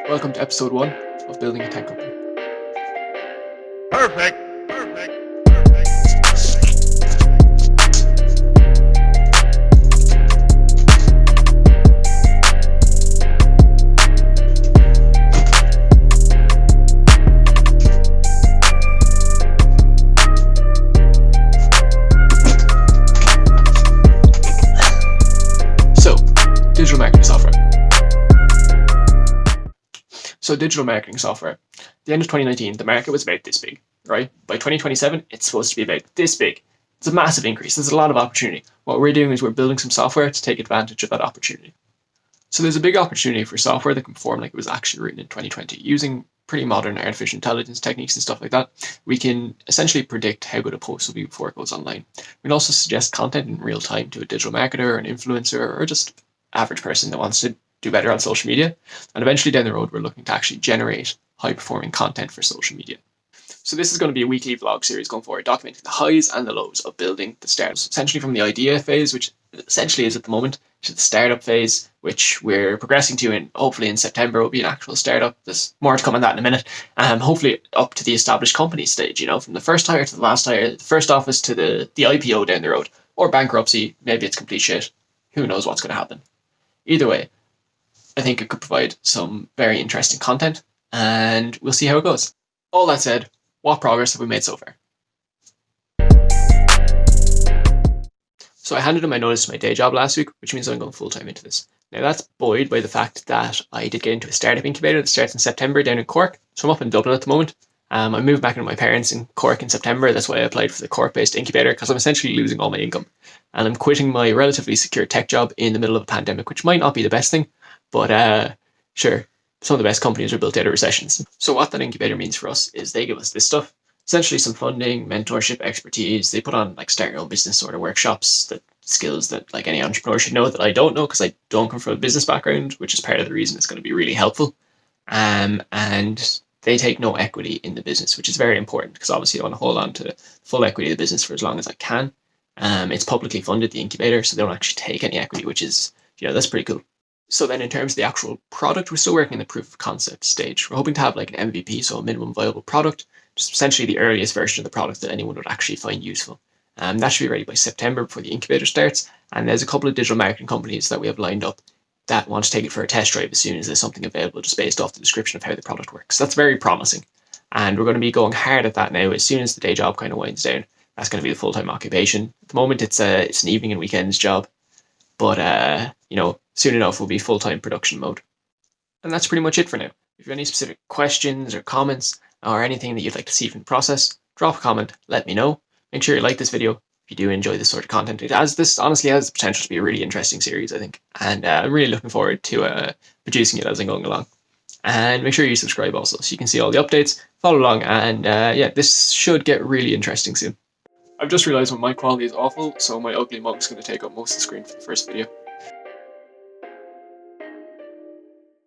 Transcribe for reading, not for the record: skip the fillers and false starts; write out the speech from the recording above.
Welcome to episode 1 of Building a Tech Company. Perfect. Perfect. Perfect. So, digital marketing software. Digital marketing software. At the end of 2019, the market was about this big, right? By 2027, it's supposed to be about this big. It's a massive increase. There's a lot of opportunity. What we're doing is we're building some software to take advantage of that opportunity. So there's a big opportunity for software that can perform like it was actually written in 2020. Using pretty modern artificial intelligence techniques and stuff like that, we can essentially predict how good a post will be before it goes online. We can also suggest content in real time to a digital marketer, an influencer, or just average person that wants to do better on social media. And eventually down the road, we're looking to actually generate high-performing content for social media. So this is going to be a weekly vlog series going forward, documenting the highs and the lows of building the startups, essentially from the idea phase, which essentially is at the moment, to the startup phase, which we're progressing to, and hopefully in September will be an actual startup. There's more to come on that in a minute. Hopefully up to the established company stage, from the first hire to the last hire, the first office to the IPO down the road, or bankruptcy. Maybe it's complete shit. Who knows what's going to happen? Either way, I think it could provide some very interesting content, and we'll see how it goes. All that said, what progress have we made so far? So I handed in my notice to my day job last week, which means I'm going full-time into this. Now that's buoyed by the fact that I did get into a startup incubator that starts in September down in Cork. So I'm up in Dublin at the moment. I moved back into my parents in Cork in September. That's why I applied for the Cork-based incubator, because I'm essentially losing all my income. And I'm quitting my relatively secure tech job in the middle of a pandemic, which might not be the best thing, but sure, some of the best companies are built out of recessions. So what that incubator means for us is they give us this stuff, essentially some funding, mentorship, expertise. They put on like start your own business sort of workshops, that skills that like any entrepreneur should know that I don't know because I don't come from a business background, which is part of the reason it's going to be really helpful. And they take no equity in the business, which is very important because obviously I want to hold on to full equity of the business for as long as I can. It's publicly funded, the incubator, so they don't actually take any equity, which is, that's pretty cool. So then in terms of the actual product, we're still working in the proof of concept stage. We're hoping to have like an MVP, so a minimum viable product, just essentially the earliest version of the product that anyone would actually find useful. That should be ready by September before the incubator starts. And there's a couple of digital marketing companies that we have lined up that want to take it for a test drive as soon as there's something available, just based off the description of how the product works. That's very promising. And we're going to be going hard at that now as soon as the day job kind of winds down. That's going to be the full-time occupation. At the moment, it's an evening and weekends job. But, soon enough we'll be full-time production mode. And that's pretty much it for now. If you have any specific questions or comments or anything that you'd like to see from the process, drop a comment, let me know. Make sure you like this video if you do enjoy this sort of content. This honestly has the potential to be a really interesting series, I think. And I'm really looking forward to producing it as I'm going along. And make sure you subscribe also so you can see all the updates, follow along, and this should get really interesting soon. I've just realised my mic quality is awful, so my ugly mug's going to take up most of the screen for the first video.